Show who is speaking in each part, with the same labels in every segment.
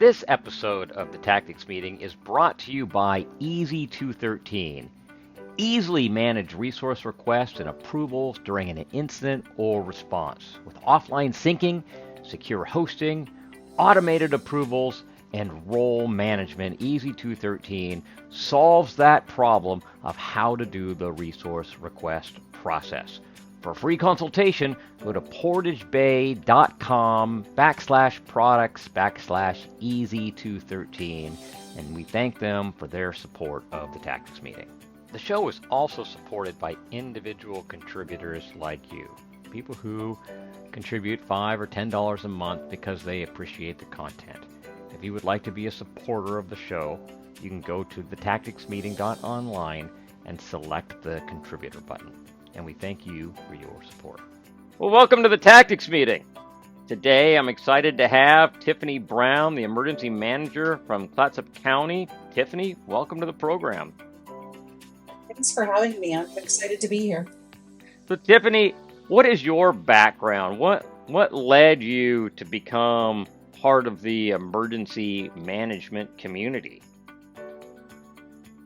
Speaker 1: This episode of the Tactics Meeting is brought to you by Easy 213. Easily manage resource requests and approvals during an incident or response with offline syncing, secure hosting, automated approvals, and role management. Easy 213 solves that problem of how to do the resource request process. For a free consultation, go to portagebay.com/products/easy213, and we thank them for their support of the Tactics Meeting. The show is also supported by individual contributors like you, people who contribute $5 or $10 a month because they appreciate the content. If you would like to be a supporter of the show, you can go to thetacticsmeeting.online and select the contributor button. And we thank you for your support. Well, welcome to the Tactics Meeting. Today, I'm excited to have Tiffany Brown, the emergency manager from Clatsop County. Tiffany, welcome to the program.
Speaker 2: Thanks for having me. I'm excited to be here.
Speaker 1: So, Tiffany, what is your background? What led you to become part of the emergency management community?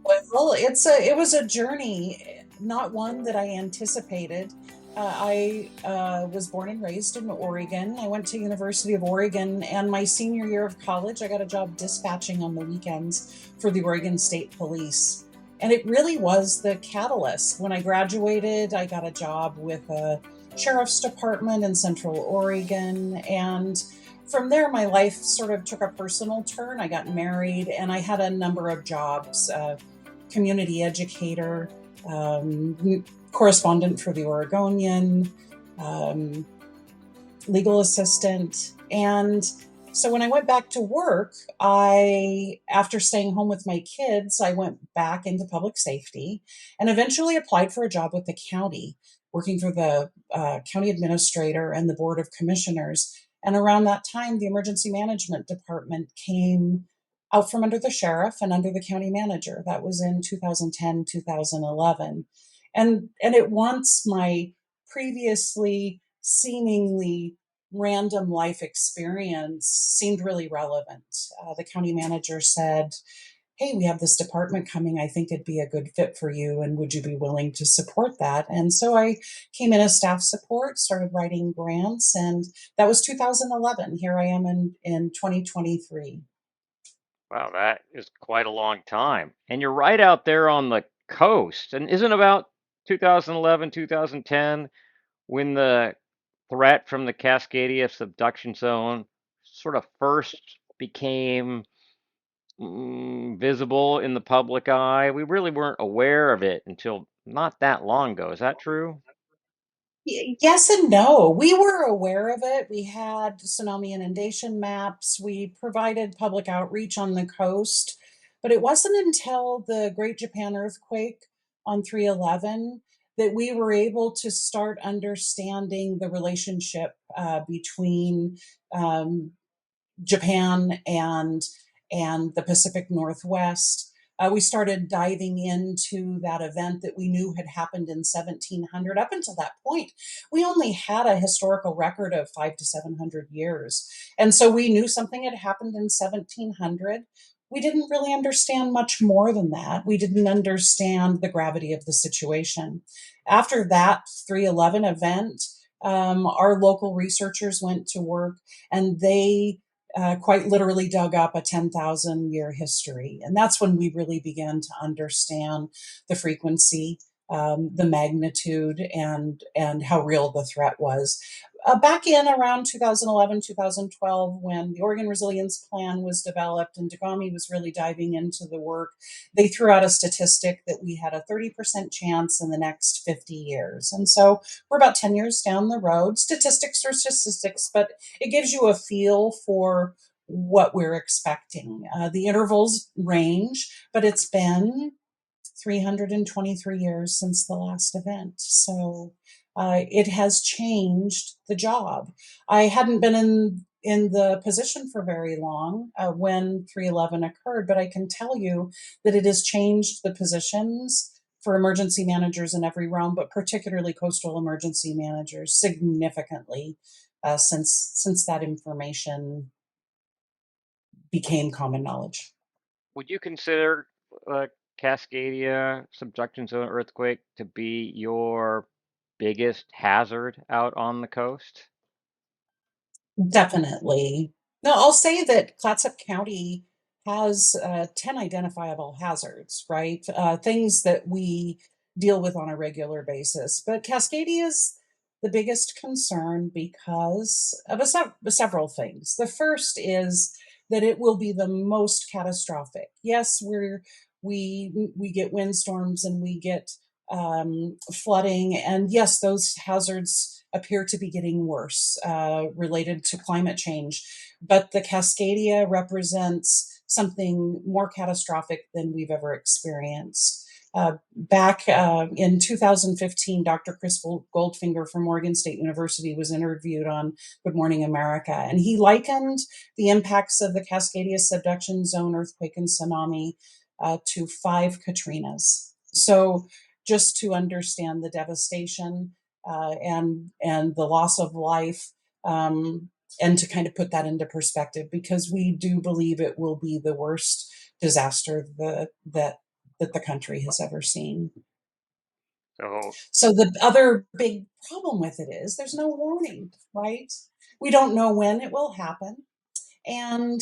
Speaker 2: Well, it was a journey, not one that I anticipated. I was born and raised in Oregon. I went to University of Oregon, and my senior year of college, I got a job dispatching on the weekends for the Oregon State Police. And it really was the catalyst. When I graduated, I got a job with a sheriff's department in Central Oregon, and from there, my life sort of took a personal turn. I got married, and I had a number of jobs, community educator, correspondent for the Oregonian, legal assistant. And so when I went back to work, after staying home with my kids, I went back into public safety and eventually applied for a job with the county, working for the county administrator and the board of commissioners. And around that time, the emergency management department came out from under the sheriff and under the county manager. That was in 2010, 2011. And at once, my previously seemingly random life experience seemed really relevant. The county manager said, "Hey, we have this department coming. I think it'd be a good fit for you. And would you be willing to support that?" And so I came in as staff support, started writing grants, and that was 2011. Here I am in 2023.
Speaker 1: Wow, that is quite a long time. And you're right out there on the coast. And isn't about 2011, 2010 when the threat from the Cascadia Subduction Zone sort of first became visible in the public eye? We really weren't aware of it until not that long ago. Is that true?
Speaker 2: Yes and no. We were aware of it. We had tsunami inundation maps. We provided public outreach on the coast. But it wasn't until the Great Japan earthquake on 3/11 that we were able to start understanding the relationship between Japan and the Pacific Northwest. We started diving into that event that we knew had happened in 1700. Up until that point, we only had a historical record of 500 to 700 years. And so we knew something had happened in 1700. We didn't really understand much more than that. We didn't understand the gravity of the situation. After that 3/11 event, our local researchers went to work, and they quite literally dug up a 10,000-year history. And that's when we really began to understand the frequency, the magnitude, and how real the threat was. Back in around 2011, 2012, when the Oregon Resilience Plan was developed and DEGAMI was really diving into the work, they threw out a statistic that we had a 30% chance in the next 50 years. And so we're about 10 years down the road. Statistics are statistics, but it gives you a feel for what we're expecting. The intervals range, but it's been 323 years since the last event. So it has changed the job. I hadn't been in the position for very long when 3/11 occurred, but I can tell you that it has changed the positions for emergency managers in every realm, but particularly coastal emergency managers significantly since that information became common knowledge.
Speaker 1: Would you consider Cascadia Subduction Zone earthquake to be your biggest hazard out on the coast?
Speaker 2: Definitely. No, I'll say that Clatsop County has 10 identifiable hazards, right? Things that we deal with on a regular basis. But Cascadia is the biggest concern because of several things. The first is that it will be the most catastrophic. Yes, we get windstorms and we get flooding, and yes, those hazards appear to be getting worse related to climate change. But the Cascadia represents something more catastrophic than we've ever experienced. Back in 2015, Dr. Chris Goldfinger from Morgan State University was interviewed on Good Morning America, and he likened the impacts of the Cascadia Subduction Zone earthquake and tsunami to 5 Katrinas. So, just to understand the devastation and the loss of life, and to kind of put that into perspective, because we do believe it will be the worst disaster that the country has ever seen.
Speaker 1: So,
Speaker 2: So the other big problem with it is there's no warning, right? We don't know when it will happen, and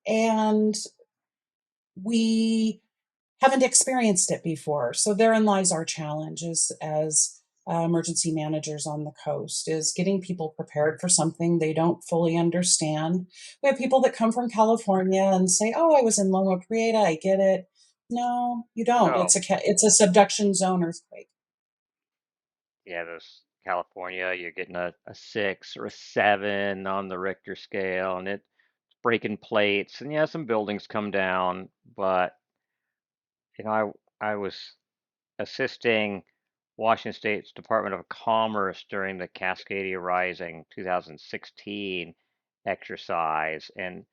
Speaker 2: and we haven't experienced it before. So therein lies our challenge as emergency managers on the coast, is getting people prepared for something they don't fully understand. We have people that come from California and say, "Oh, I was in Loma Prieta. I get it." No, you don't.
Speaker 1: oh,
Speaker 2: It's a subduction zone earthquake.
Speaker 1: yeah, those California, you're getting a 6 or a 7 on the Richter scale, and it's breaking plates, and yeah, some buildings come down, but I was assisting Washington State's Department of Commerce during the Cascadia Rising 2016 exercise, and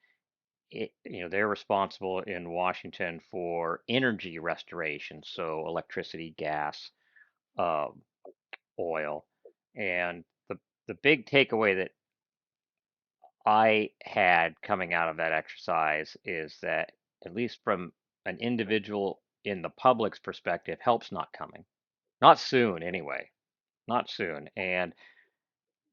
Speaker 1: they're responsible in Washington for energy restoration, so electricity, gas, um, oil, and the big takeaway that I had coming out of that exercise is that, at least from an individual in the public's perspective, help's not coming. Not soon, anyway. Not soon. And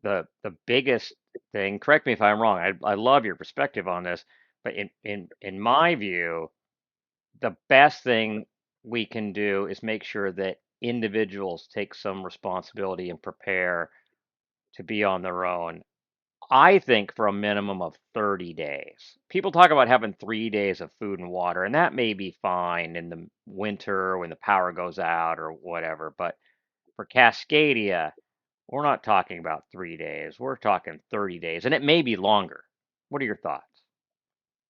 Speaker 1: the biggest thing, correct me if I'm wrong, I love your perspective on this, but in my view, the best thing we can do is make sure that individuals take some responsibility and prepare to be on their own. I think for a minimum of 30 days. People talk about having 3 days of food and water, and that may be fine in the winter when the power goes out or whatever. But for Cascadia, we're not talking about 3 days. We're talking 30 days, and it may be longer. What are your thoughts?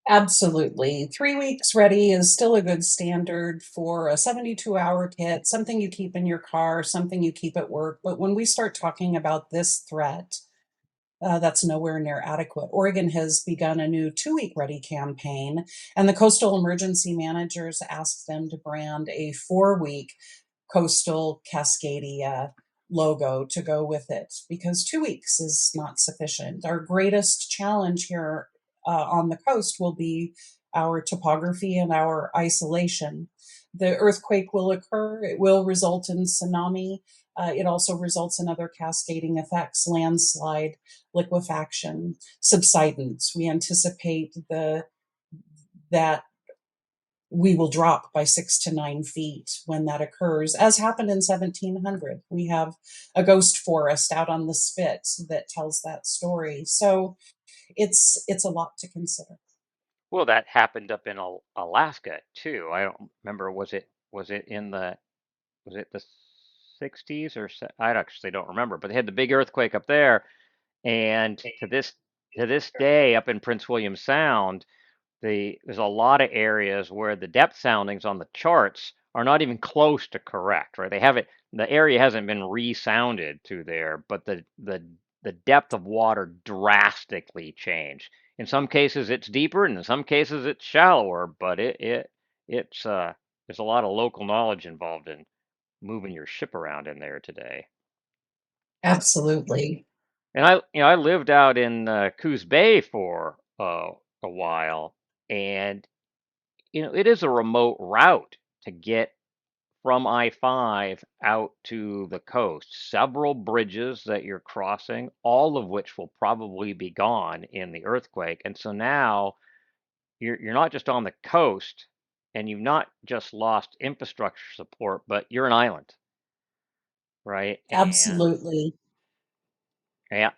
Speaker 2: Absolutely. 3 weeks ready is still a good standard for a 72-hour kit, something you keep in your car, something you keep at work. But when we start talking about this threat, that's nowhere near adequate. Oregon has begun a new 2 week ready campaign, and the coastal emergency managers asked them to brand a 4 week coastal Cascadia logo to go with it, because 2 weeks is not sufficient. Our greatest challenge here on the coast will be our topography and our isolation. The earthquake will occur, it will result in tsunami. It also results in other cascading effects: landslide, liquefaction, subsidence. We anticipate that we will drop by 6 to 9 feet when that occurs, as happened in 1700. We have a ghost forest out on the spit that tells that story. So it's a lot to consider.
Speaker 1: Well, that happened up in Alaska too. I don't remember. Was it in the 60s or I actually don't remember. But they had the big earthquake up there, and to this day, up in Prince William Sound, there's a lot of areas where the depth soundings on the charts are not even close to correct, right? The area hasn't been resounded to there, but the depth of water drastically changed. In some cases it's deeper, and in some cases it's shallower, but it's there's a lot of local knowledge involved in moving your ship around in there today.
Speaker 2: Absolutely.
Speaker 1: And I lived out in Coos Bay for a while, And it is a remote route to get from I-5 out to the coast. Several bridges that you're crossing, all of which will probably be gone in the earthquake. And so now you're not just on the coast, and you've not just lost infrastructure support, but you're an island, right?
Speaker 2: Absolutely.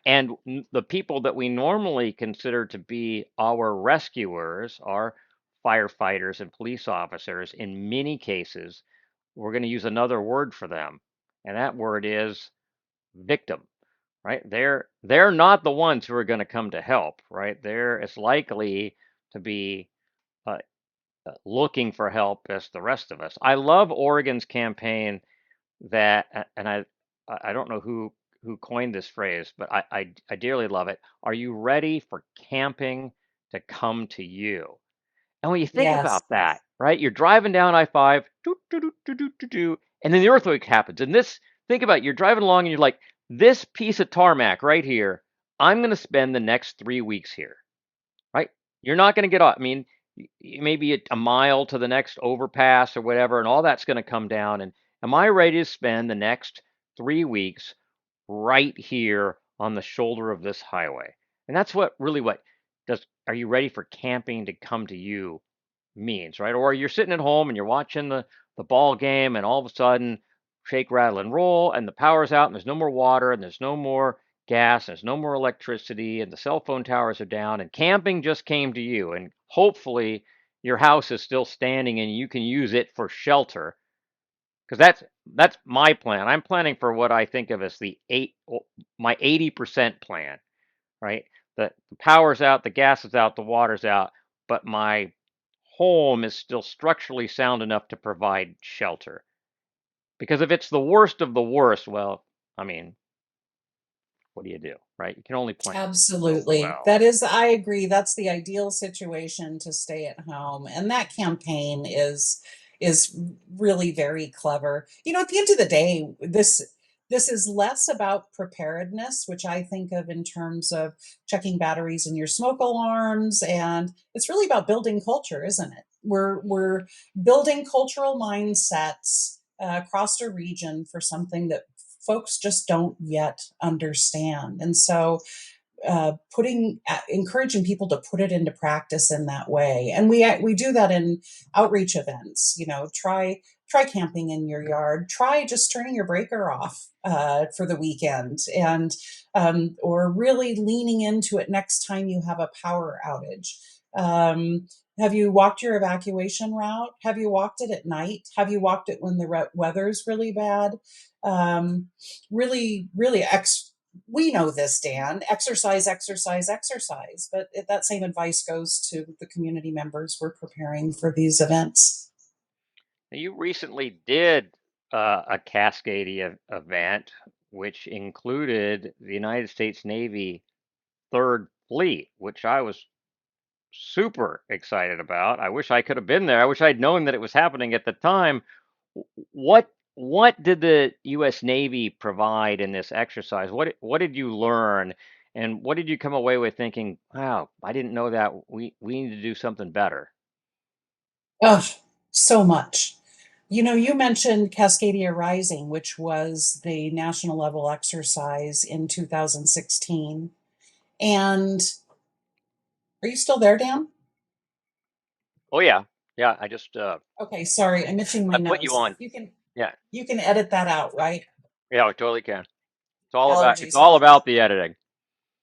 Speaker 1: And the people that we normally consider to be our rescuers, our firefighters and police officers, in many cases, we're going to use another word for them, and that word is victim, right? They're not the ones who are going to come to help, right? They're as likely to be uh, looking for help as the rest of us. I love Oregon's campaign and I don't know who coined this phrase, but I dearly love it. Are you ready for camping to come to you? And when you think
Speaker 2: Yes.
Speaker 1: about that, right? You're driving down I-5, and then the earthquake happens. And think about it, you're driving along and you're like, this piece of tarmac right here, I'm going to spend the next 3 weeks here, right? You're not going to get off. I mean, maybe a mile to the next overpass or whatever, and all that's going to come down. And am I ready to spend the next 3 weeks right here on the shoulder of this highway? And that's what does are you ready for camping to come to you means, right? Or you're sitting at home and you're watching the ball game, and all of a sudden, shake, rattle, and roll, and the power's out, and there's no more water, and there's no more gas, and there's no more electricity, and the cell phone towers are down, and camping just came to you, and hopefully your house is still standing and you can use it for shelter. Because that's my plan. I'm planning for what I think of as my 80% plan, right? The power's out, the gas is out, the water's out, but my home is still structurally sound enough to provide shelter. Because if it's the worst of the worst, well, I mean, what do you do, right? You can only plan so
Speaker 2: Absolutely.
Speaker 1: well.
Speaker 2: That is, I agree. That's the ideal situation to stay at home. And that campaign is really very clever. At the end of the day, this is less about preparedness, which I think of in terms of checking batteries in your smoke alarms, and it's really about building culture, isn't it? We're building cultural mindsets across a region for something that folks just don't yet understand. And so putting encouraging people to put it into practice in that way, and we do that in outreach events. Try camping in your yard, try just turning your breaker off for the weekend, and or really leaning into it next time you have a power outage. Have you walked your evacuation route? Have you walked it at night? Have you walked it when the weather's really bad? Really, we know this, Dan. Exercise, exercise, exercise. But that same advice goes to the community members we're preparing for these events.
Speaker 1: Now, you recently did a Cascadia event, which included the United States Navy Third Fleet, which I was super excited about. I wish I could have been there. I wish I'd known that it was happening at the time. What did the U.S. Navy provide in this exercise? What did you learn, and what did you come away with thinking? Wow, I didn't know that. We need to do something better.
Speaker 2: Oh, so much. You mentioned Cascadia Rising, which was the national level exercise in 2016. And are you still there, Dan?
Speaker 1: Oh yeah, yeah.
Speaker 2: Okay, sorry, I'm itching
Speaker 1: I
Speaker 2: my
Speaker 1: put you
Speaker 2: nose.
Speaker 1: on. Yeah,
Speaker 2: You can edit that out, right?
Speaker 1: yeah. I totally can. It's
Speaker 2: Allergies.
Speaker 1: all about the editing.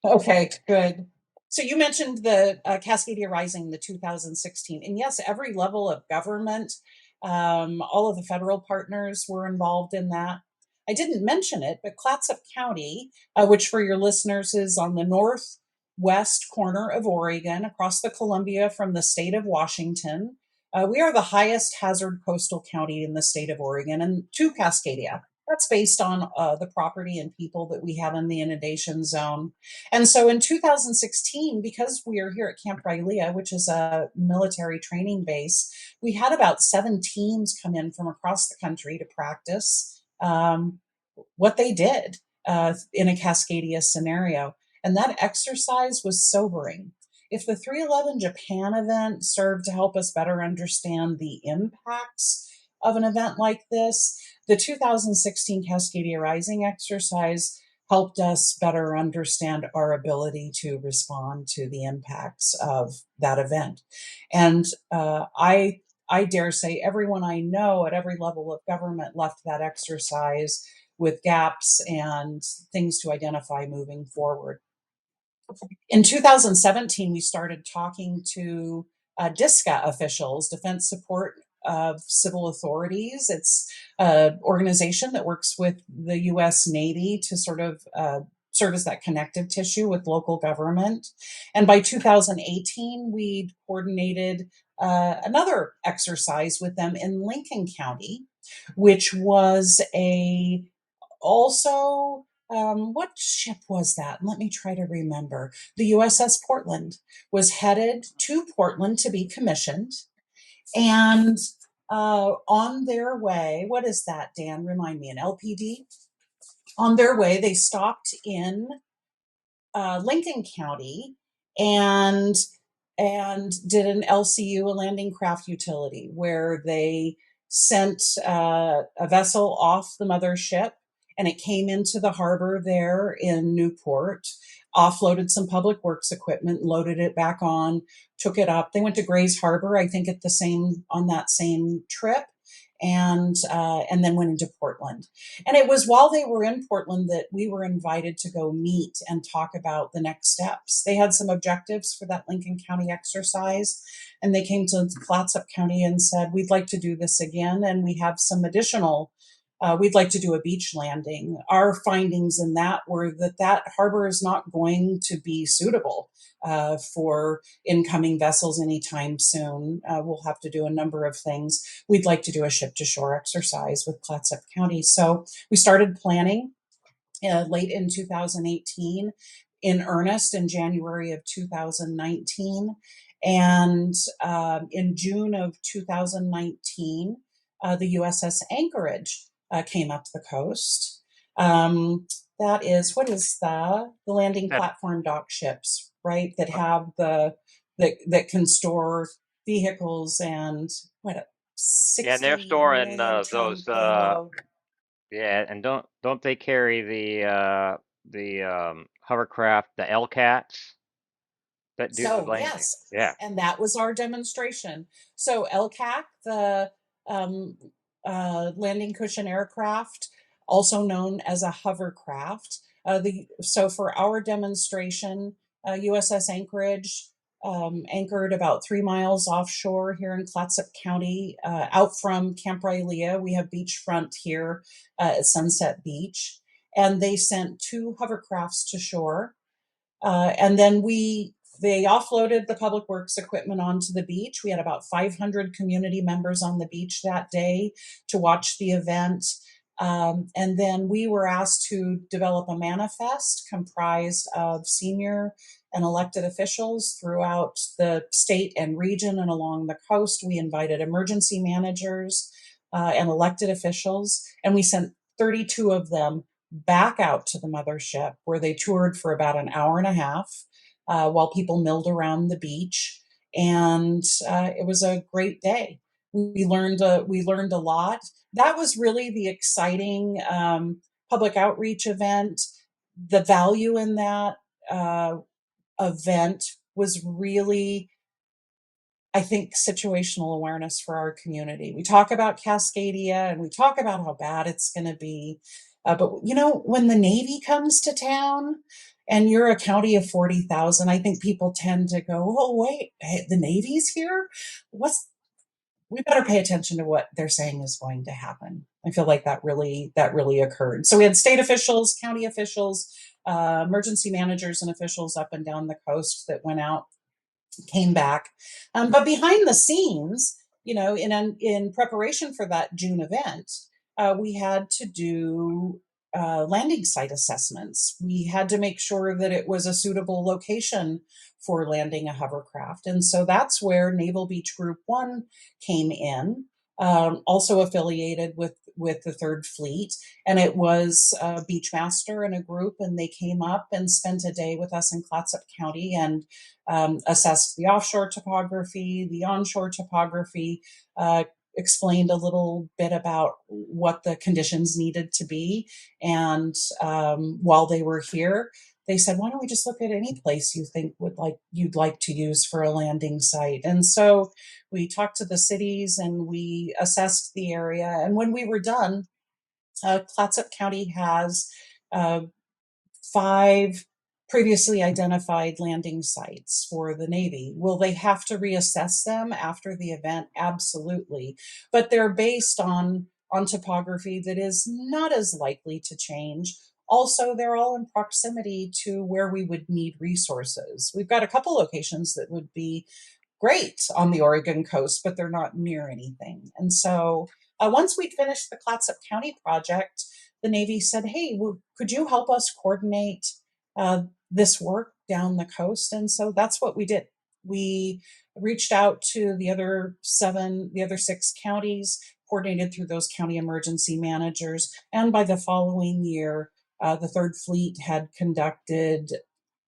Speaker 2: Okay, good. So you mentioned the Cascadia Rising, the 2016, and yes, every level of government, all of the federal partners were involved in that. I didn't mention it, but Clatsop County, which for your listeners is on the northwest corner of Oregon, across the Columbia from the state of Washington, we are the highest hazard coastal county in the state of Oregon, and to Cascadia. That's based on the property and people that we have in the inundation zone. And so in 2016, because we are here at Camp Rylea, which is a military training base, we had about 7 teams come in from across the country to practice what they did in a Cascadia scenario. And that exercise was sobering. if the 311 Japan event served to help us better understand the impacts of an event like this, the 2016 Cascadia Rising exercise helped us better understand our ability to respond to the impacts of that event. And I dare say everyone I know at every level of government left that exercise with gaps and things to identify moving forward. In 2017, we started talking to DISCA officials, Defense Support of Civil Authorities. It's an organization that works with the U.S. Navy to sort of serve as that connective tissue with local government. And by 2018, we'd coordinated another exercise with them in Lincoln County, which was a also what ship was that? Let me try to remember. The USS Portland was headed to Portland to be commissioned. And on their way, what is that, Dan? Remind me, an LPD? On their way, they stopped in Lincoln County and did an LCU, a landing craft utility, where they sent a vessel off the mothership, and it came into the harbor there in Newport, offloaded some public works equipment, loaded it back on, took it up. They went to Grays Harbor, I think, on that same trip, and then went into Portland. And it was while they were in Portland that we were invited to go meet and talk about the next steps. They had some objectives for that Lincoln County exercise, and they came to Clatsop County and said, we'd like to do this again, and we have some additional we'd like to do a beach landing. Our findings in that were that harbor is not going to be suitable for incoming vessels anytime soon. We'll have to do a number of things. We'd like to do a ship-to-shore exercise with Clatsop County. So we started planning late in 2018, in earnest in January of 2019. And in June of 2019, the USS Anchorage came up the coast. That is, what is the landing platform dock ships, right? That have that can store vehicles and what, 60
Speaker 1: Yeah, and they're storing
Speaker 2: million ton
Speaker 1: those.
Speaker 2: payload.
Speaker 1: Yeah, and don't they carry the hovercraft, the L-cats that do the
Speaker 2: So
Speaker 1: landing?
Speaker 2: yes,
Speaker 1: Yeah.
Speaker 2: and that was our demonstration. So LCAC, the um, landing cushion aircraft, also known as a hovercraft. So for our demonstration, USS Anchorage anchored about 3 miles offshore here in Clatsop County, out from Camp Rylea. We have beachfront here at Sunset Beach, and they sent 2 hovercrafts to shore, and then they offloaded the public works equipment onto the beach. We had about 500 community members on the beach that day to watch the event. And then we were asked to develop a manifest comprised of senior and elected officials throughout the state and region and along the coast. We invited emergency managers and elected officials, and we sent 32 of them back out to the mothership, where they toured for about an hour and a half while people milled around the beach. And it was a great day. We learned a lot. That was really the exciting public outreach event. The value in that event was really, I think, situational awareness for our community. We talk about Cascadia and we talk about how bad it's going to be. But when the Navy comes to town and you're a county of 40,000, I think people tend to go, oh, wait, hey, the Navy's here? We better pay attention to what they're saying is going to happen. I feel like that really occurred. So we had state officials, county officials, emergency managers and officials up and down the coast that went out, came back. But behind the scenes, in preparation for that June event, we had to do landing site assessments. We had to make sure that it was a suitable location for landing a hovercraft. And so that's where Naval Beach Group 1 came in. also affiliated with the Third Fleet, and it was a Beachmaster and a group, and they came up and spent a day with us in Clatsop County and assessed the offshore topography, the onshore topography, explained a little bit about what the conditions needed to be. And while they were here, they said, "Why don't we just look at any place you think would like you'd like to use for a landing site?" And so we talked to the cities and we assessed the area. And when we were done, Clatsop County has uh, 5 previously identified landing sites for the Navy. Will they have to reassess them after the event? Absolutely. But they're based on topography that is not as likely to change. Also, they're all in proximity to where we would need resources. We've got a couple locations that would be great on the Oregon coast, but they're not near anything. And so once we'd finished the Clatsop County project, the Navy said, "Hey, could you help us coordinate this work down the coast?" And so that's what we did. We reached out to the other 6 counties, coordinated through those county emergency managers. And by the following year, the Third Fleet had conducted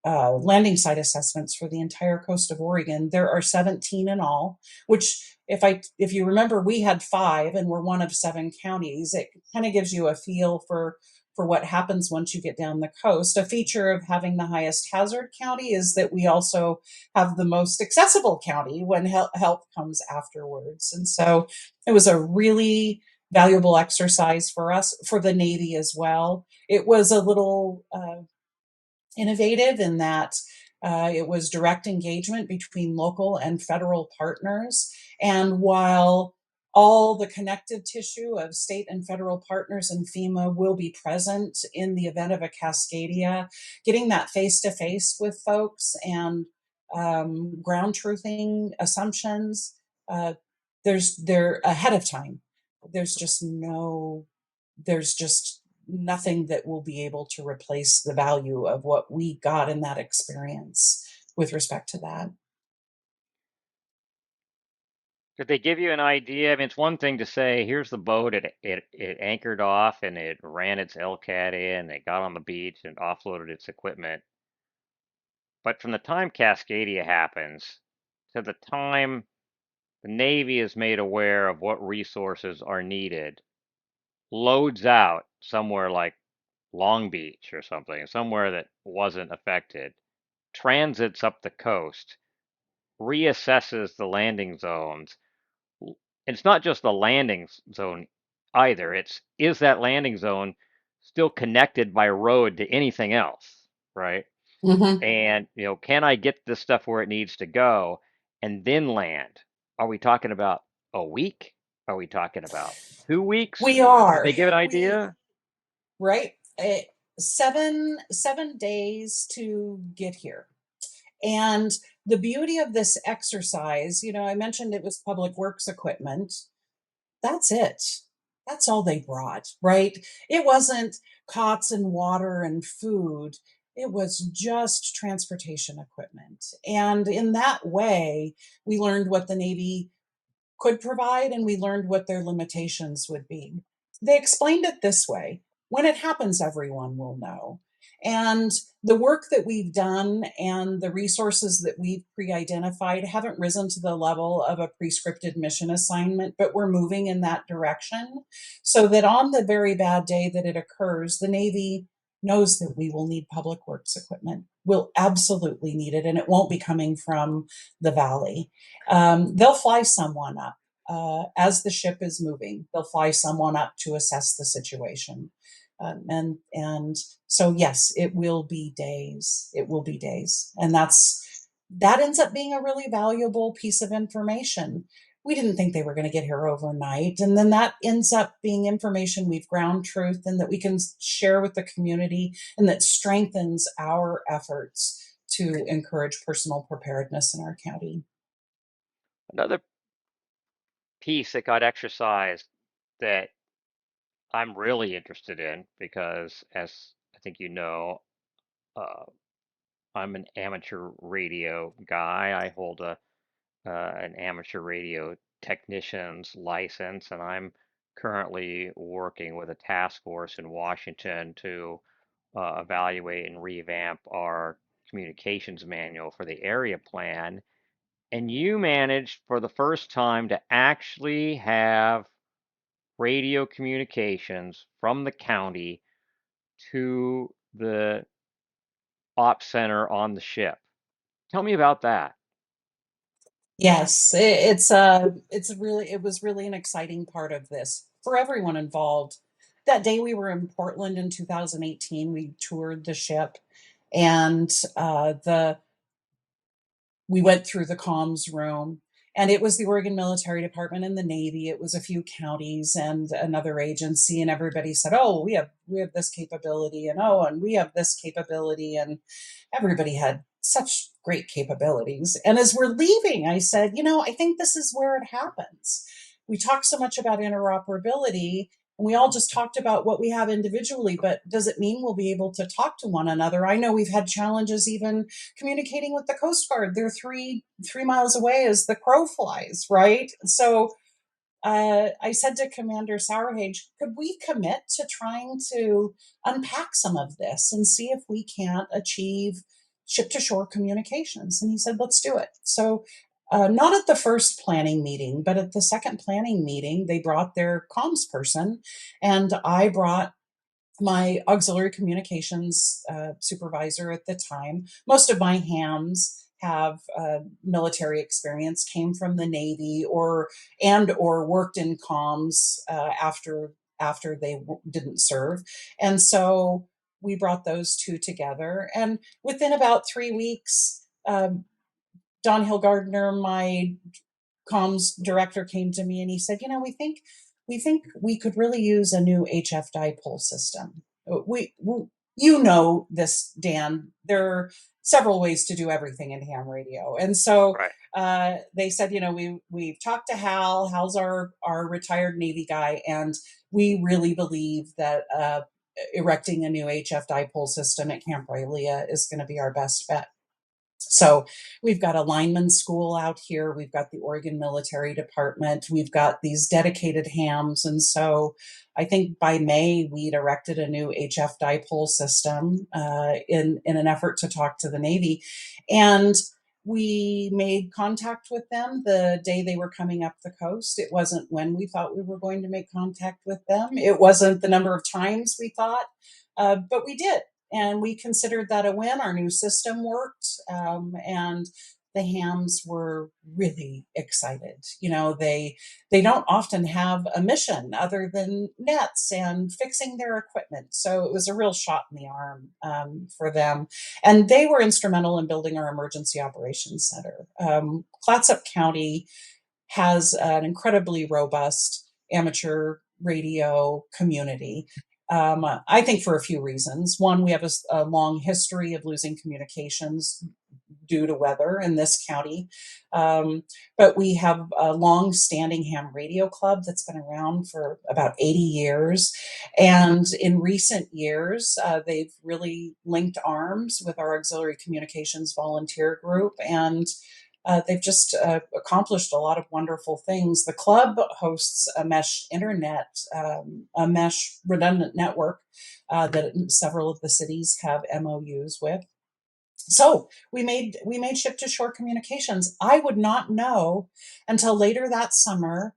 Speaker 2: landing site assessments for the entire coast of Oregon. There are 17 in all, which if you remember, we had 5 and we're one of 7 counties. It kind of gives you a feel for what happens once you get down the coast. A feature of having the highest hazard county is that we also have the most accessible county when help comes afterwards. And so it was a really valuable exercise for us, for the Navy as well. It was a little innovative in that it was direct engagement between local and federal partners. And while all the connective tissue of state and federal partners and FEMA will be present in the event of a Cascadia, getting that face to face with folks and ground truthing assumptions, they're ahead of time. There's just no there's just nothing that will be able to replace the value of what we got in that experience with respect to that.
Speaker 1: Did they give you an idea? I mean, it's one thing to say, here's the boat, it anchored off and it ran its LCAT in, it got on the beach and offloaded its equipment. But from the time Cascadia happens to the time the Navy is made aware of what resources are needed, loads out somewhere like Long Beach or something, somewhere that wasn't affected, transits up the coast, reassesses the landing zones. It's not just the landing zone either. It's, is that landing zone still connected by road to anything else, right?
Speaker 2: Mhm.
Speaker 1: And, can I get this stuff where it needs to go and then land? Are we talking about a week? Are we talking about 2 weeks?
Speaker 2: We
Speaker 1: Did
Speaker 2: are.
Speaker 1: they give an
Speaker 2: We
Speaker 1: idea?
Speaker 2: right. 7 days to get here. And the beauty of this exercise, I mentioned it was public works equipment. That's it. That's all they brought, right? It wasn't cots and water and food. It was just transportation equipment. And in that way, we learned what the Navy could provide and we learned what their limitations would be. They explained it this way: when it happens, everyone will know. And the work that we've done and the resources that we've pre identified haven't risen to the level of a prescripted mission assignment, but we're moving in that direction so that on the very bad day that it occurs, the Navy knows that we will need public works equipment. We'll absolutely need it, and it won't be coming from the valley. They'll fly someone up as the ship is moving. They'll fly someone up to assess the situation, and so yes, it will be days. It will be days, and that ends up being a really valuable piece of information. We didn't think they were going to get here overnight, and then that ends up being information we've ground truth and that we can share with the community, and that strengthens our efforts to encourage personal preparedness in our county.
Speaker 1: Another piece that got exercised that I'm really interested in because, as I think uh, I'm an amateur radio guy. I hold an amateur radio technician's license, and I'm currently working with a task force in Washington to evaluate and revamp our communications manual for the area plan. And you managed for the first time to actually have radio communications from the county to the ops center on the ship. Tell me about that.
Speaker 2: Yes, it was really an exciting part of this for everyone involved. That day we were in Portland in 2018, we toured the ship, and the we went through the comms room, and it was the Oregon Military Department and the Navy. It was a few counties and another agency, and everybody said, "Oh, we have this capability, and oh, and we have this capability," and everybody had such great capabilities. And as we're leaving, I said, I think this is where it happens. We talk so much about interoperability, and we all just talked about what we have individually, but does it mean we'll be able to talk to one another? I know we've had challenges even communicating with the Coast Guard. They're three miles away as the crow flies, right? So I said to Commander Sourhage, could we commit to trying to unpack some of this and see if we can't achieve ship to shore communications? And he said, let's do it. So, not at the first planning meeting, but at the second planning meeting, they brought their comms person, and I brought my auxiliary communications supervisor at the time. Most of my hams have military experience, came from the Navy or worked in comms after they didn't serve, and so we brought those two together. And within about 3 weeks, Don Hill Gardner, my comms director, came to me and he said, we think we could really use a new HF dipole system. We you know this, Dan. There are several ways to do everything in ham radio, and so
Speaker 1: Right.
Speaker 2: they said, we've talked to Hal. Hal's our retired Navy guy, and we really believe that erecting a new HF dipole system at Camp Raylia is going to be our best bet. So we've got a lineman school out here. We've got the Oregon Military Department. We've got these dedicated hams. And so I think by May, we'd erected a new HF dipole system in an effort to talk to the Navy. And we made contact with them the day they were coming up the coast. It wasn't when we thought we were going to make contact with them. It wasn't the number of times we thought, but we did, and we considered that a win. Our new system worked, and the hams were really excited. They don't often have a mission other than nets and fixing their equipment, so it was a real shot in the arm for them. And they were instrumental in building our emergency operations center. Clatsop County has an incredibly robust amateur radio community. I think for a few reasons. One, we have a long history of losing communications due to weather in this county. But we have a long standing ham radio club that's been around for about 80 years. And in recent years, they've really linked arms with our auxiliary communications volunteer group, and they've just accomplished a lot of wonderful things. The club hosts a mesh internet, a mesh redundant network that several of the cities have MOUs with. So we made ship to shore communications. I would not know until later that summer,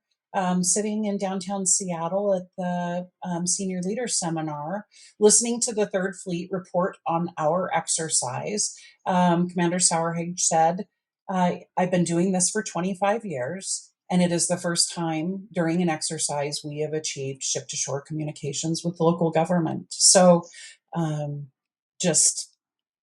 Speaker 2: sitting in downtown Seattle at the senior leader seminar, listening to the Third Fleet report on our exercise. Commander Sourhage said, I've been doing this for 25 years, and it is the first time during an exercise we have achieved ship to shore communications with local government. So just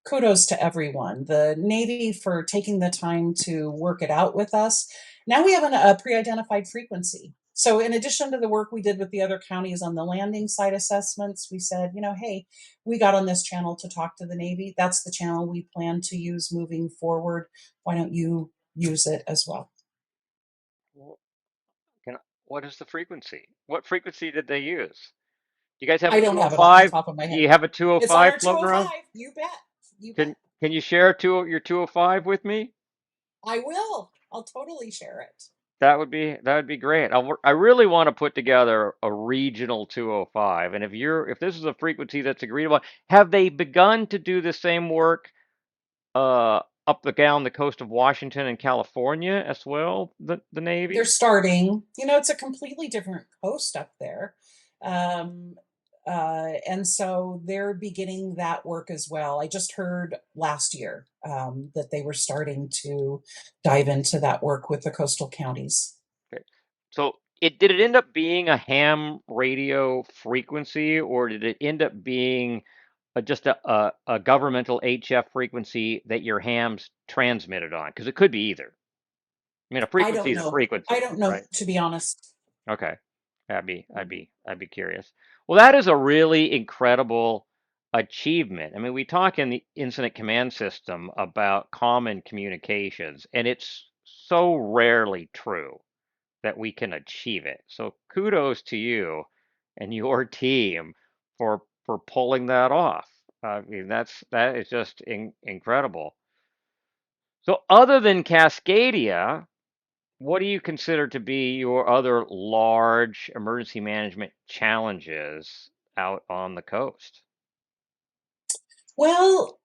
Speaker 2: kudos to everyone. The Navy for taking the time to work it out with us. Now we have a pre-identified frequency. So in addition to the work we did with the other counties on the landing site assessments, we said, hey, we got on this channel to talk to the Navy. That's the channel we plan to use moving forward. Why don't you use it as well?
Speaker 1: Well, what is the frequency? What frequency did they use? Do you guys have a
Speaker 2: I don't have it off the
Speaker 1: 205?
Speaker 2: top of my
Speaker 1: Do
Speaker 2: head.
Speaker 1: you have a
Speaker 2: It's on
Speaker 1: 205
Speaker 2: our
Speaker 1: floating around?
Speaker 2: 205. You bet. You bet.
Speaker 1: Can you share your 205 with me?
Speaker 2: I will. I'll totally share it.
Speaker 1: that would be great. I really want to put together a regional 205, and if this is a frequency that's agreed upon, have they begun to do the same work up down the coast of Washington and California as well? The
Speaker 2: They're
Speaker 1: Navy?
Speaker 2: starting. It's a completely different coast up there. Um, and so they're beginning that work as well. I just heard last year that they were starting to dive into that work with the coastal counties.
Speaker 1: Okay. So did it end up being a ham radio frequency, or did it end up being just a governmental HF frequency that your hams transmitted on? Because it could be either. I mean, a
Speaker 2: I
Speaker 1: frequency
Speaker 2: don't
Speaker 1: is a
Speaker 2: know. I
Speaker 1: frequency,
Speaker 2: don't know,
Speaker 1: right?
Speaker 2: to be honest.
Speaker 1: Okay. I'd be curious. Well, that is a really incredible achievement. I mean, we talk in the incident command system about common communications, and it's so rarely true that we can achieve it. So kudos to you and your team for pulling that off. I mean, that is just incredible. So other than Cascadia, what do you consider to be your other large emergency management challenges out on the coast?
Speaker 2: Well,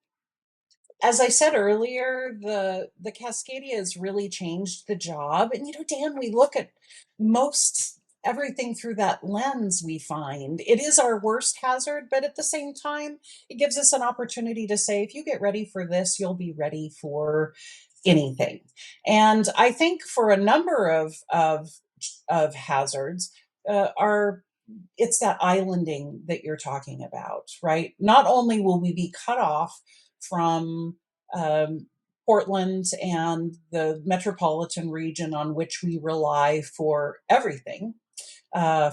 Speaker 2: as I said earlier, the Cascadia has really changed the job. And Dan, we look at most everything through that lens. We find it is our worst hazard, but at the same time, it gives us an opportunity to say, if you get ready for this, you'll be ready for anything. And I think for a number of hazards, our it's that islanding that you're talking about, right? Not only will we be cut off from um, Portland and the metropolitan region on which we rely for everything,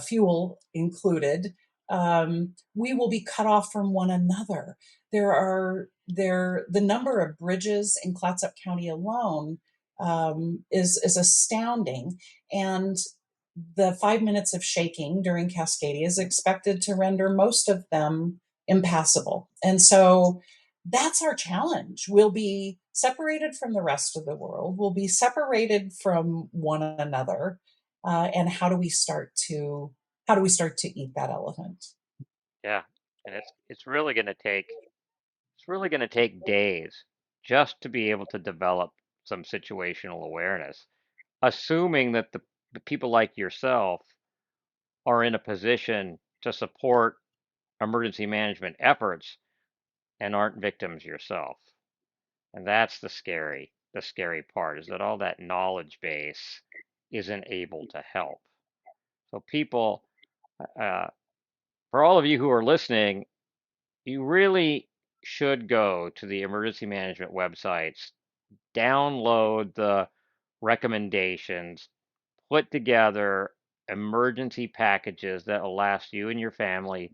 Speaker 2: fuel included, we will be cut off from one another. The number of bridges in Clatsop County alone is astounding, and the 5 minutes of shaking during Cascadia is expected to render most of them impassable. And so that's our challenge. We'll be separated from the rest of the world. We'll be separated from one another. And how do we start to eat that elephant?
Speaker 1: Yeah, and it's really going to take days just to be able to develop some situational awareness, assuming that the people like yourself are in a position to support emergency management efforts and aren't victims yourself. And that's the scary part is that all that knowledge base isn't able to help. So people, uh, for all of you who are listening, you really should go to the emergency management websites, download the recommendations, put together emergency packages that will last you and your family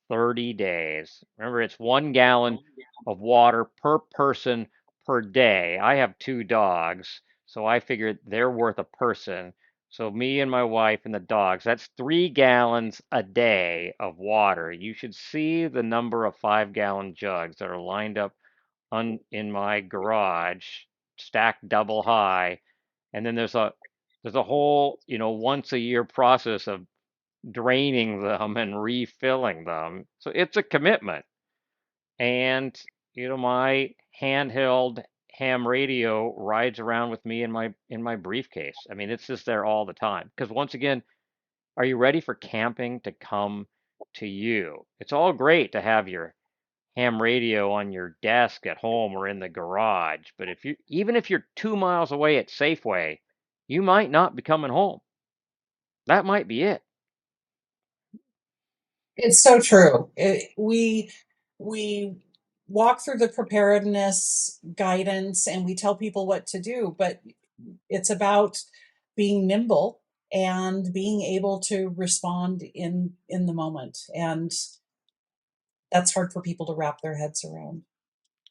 Speaker 1: 30 days. Remember, it's 1 gallon of water per person per day. I have 2 dogs, so I figured they're worth a person. So, me and my wife and the dogs, that's 3 gallons a day of water. You should see the number of 5 gallon jugs that are lined up in my garage, stacked double high. And then there's a whole, once a year process of draining them and refilling them. So it's a commitment. And my handheld ham radio rides around with me in my briefcase. I mean, it's just there all the time. Because once again, are you ready for camping to come to you? It's all great to have your ham radio on your desk at home or in the garage, but even if you're 2 miles away at Safeway, you might not be coming home. That might be it.
Speaker 2: It's so true. We walk through the preparedness guidance and we tell people what to do, but it's about being nimble and being able to respond in the moment. And that's hard for people to wrap their heads around.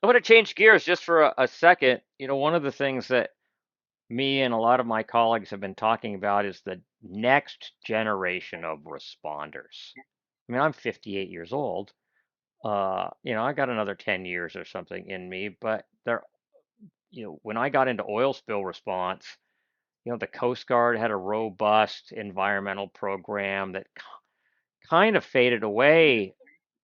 Speaker 1: I'm going to change gears just for a second. One of the things that me and a lot of my colleagues have been talking about is the next generation of responders. I mean, I'm 58 years old. I got another 10 years or something in me, but when I got into oil spill response, The Coast Guard had a robust environmental program that kind of faded away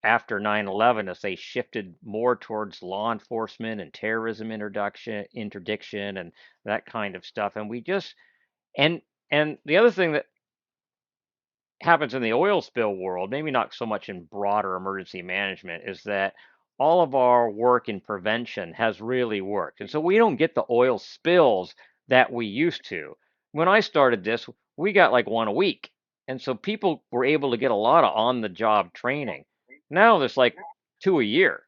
Speaker 1: after 9/11 as they shifted more towards law enforcement and terrorism interdiction and that kind of stuff. And we just and and the other thing that happens in the oil spill world, maybe not so much in broader emergency management, is that all of our work in prevention has really worked. And so we don't get the oil spills that we used to. When I started this, we got like one a week. And so people were able to get a lot of on the job training. Now there's like two a year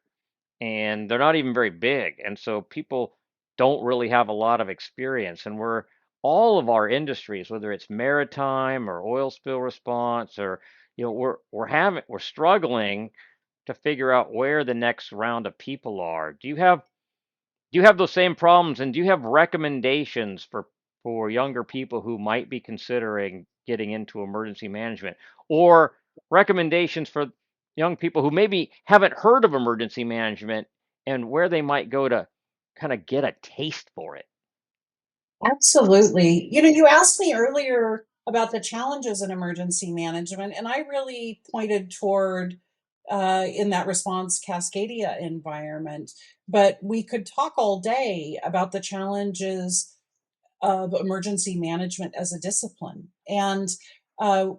Speaker 1: and they're not even very big. And so people don't really have a lot of experience. And we're all of our industries, whether it's maritime or oil spill response, or we're struggling to figure out where the next round of people are. Do you have those same problems, and do you have recommendations for younger people who might be considering getting into emergency management, or recommendations for young people who maybe haven't heard of emergency management and where they might go to kind of get a taste for it?
Speaker 2: Absolutely. You asked me earlier about the challenges in emergency management, and I really pointed toward, in that response, Cascadia environment. But we could talk all day about the challenges of emergency management as a discipline. And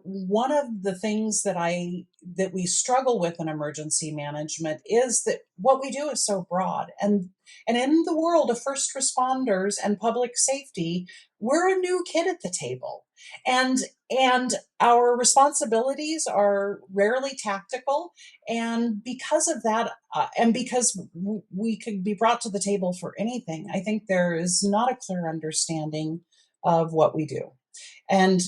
Speaker 2: one of the things that we struggle with in emergency management is that what we do is so broad. And in the world of first responders and public safety, we're a new kid at the table. And and our responsibilities are rarely tactical. And because of that, and because we could be brought to the table for anything, I think there is not a clear understanding of what we do. And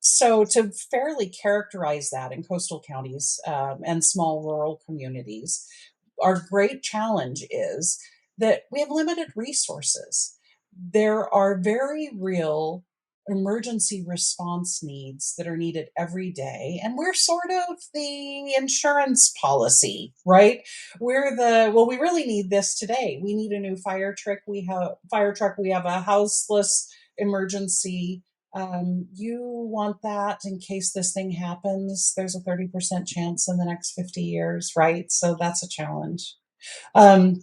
Speaker 2: so, to fairly characterize that in coastal counties and small rural communities, our great challenge is that we have limited resources. There are very real emergency response needs that are needed every day. And we're sort of the insurance policy, right? Well, we really need this today. We need a new fire truck. We have a houseless emergency. You want that in case this thing happens. There's a 30% chance in the next 50 years, right? So that's a challenge. Um,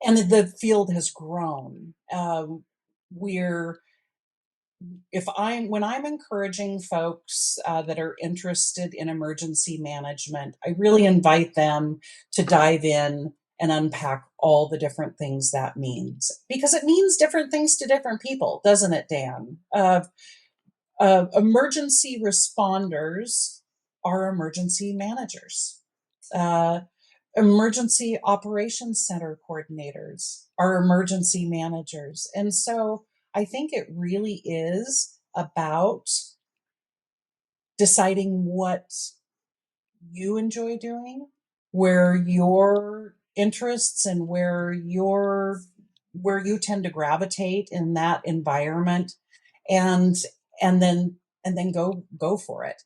Speaker 2: and the field has grown. We're if I'm When I'm encouraging folks that are interested in emergency management, I really invite them to dive in and unpack all the different things that means, because it means different things to different people, doesn't it, Dan? Emergency responders are emergency managers. Uh, Emergency operations center coordinators are emergency managers. And so I think it really is about deciding what you enjoy doing, where your interests and where you tend to gravitate in that environment, and and then go for it.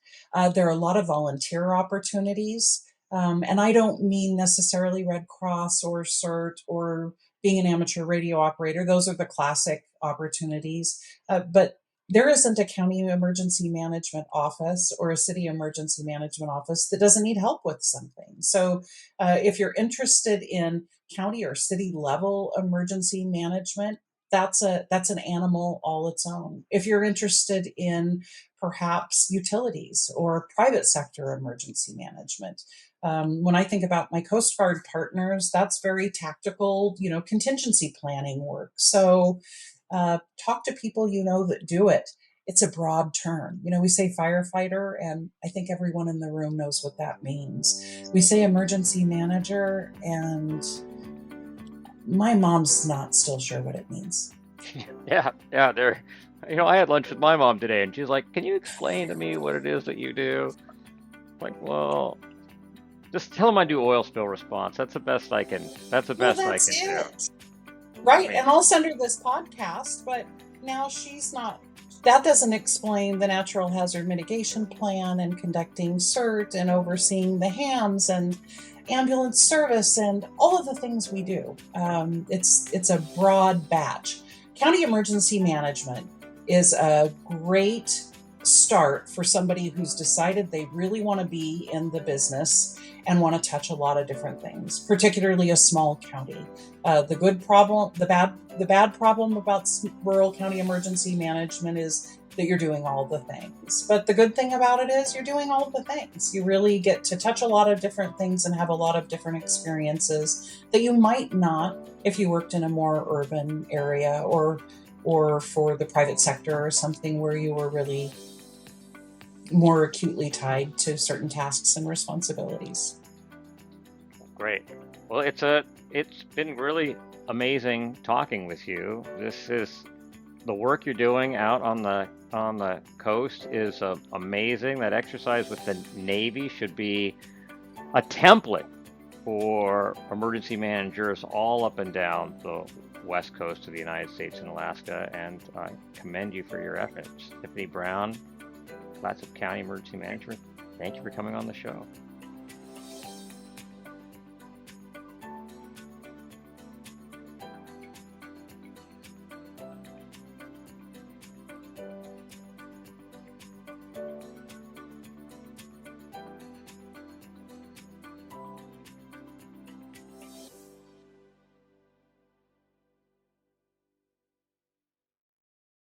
Speaker 2: There are a lot of volunteer opportunities, and I don't mean necessarily Red Cross or CERT or being an amateur radio operator. Those are the classic opportunities, but there isn't a county emergency management office or a city emergency management office that doesn't need help with something. So, if you're interested in county or city level emergency management, that's an animal all its own. If you're interested in perhaps utilities or private sector emergency management, when I think about my Coast Guard partners, that's very tactical, contingency planning work. So, talk to people that do it. It's a broad term. We say firefighter, and I think everyone in the room knows what that means. We say emergency manager, and my mom's not still sure what it means.
Speaker 1: Yeah, yeah. I had lunch with my mom today, and she's like, "Can you explain to me what it is that you do?" Like, well, just tell them I do oil spill response. That's the best I can. That's the
Speaker 2: Well,
Speaker 1: best I
Speaker 2: that's
Speaker 1: can do.
Speaker 2: it. Right.
Speaker 1: I
Speaker 2: And
Speaker 1: mean,
Speaker 2: I'll send her this podcast, but now that doesn't explain the natural hazard mitigation plan and conducting CERT and overseeing the hams and ambulance service and all of the things we do. It's a broad batch. County emergency management is a great start for somebody who's decided they really want to be in the business and want to touch a lot of different things, particularly a small county. The bad problem about rural county emergency management is that you're doing all the things. But the good thing about it is you're doing all the things. You really get to touch a lot of different things and have a lot of different experiences that you might not if you worked in a more urban area or for the private sector or something where you were really more acutely tied to certain tasks and responsibilities.
Speaker 1: Great. Well, it's been really amazing talking with you. This is the work you're doing out on the coast is amazing. That exercise with the Navy should be a template for emergency managers all up and down the west coast of the United States and Alaska, and I commend you for your efforts. Tiffany Brown, Clatsop County Emergency Management, thank you for coming on the show.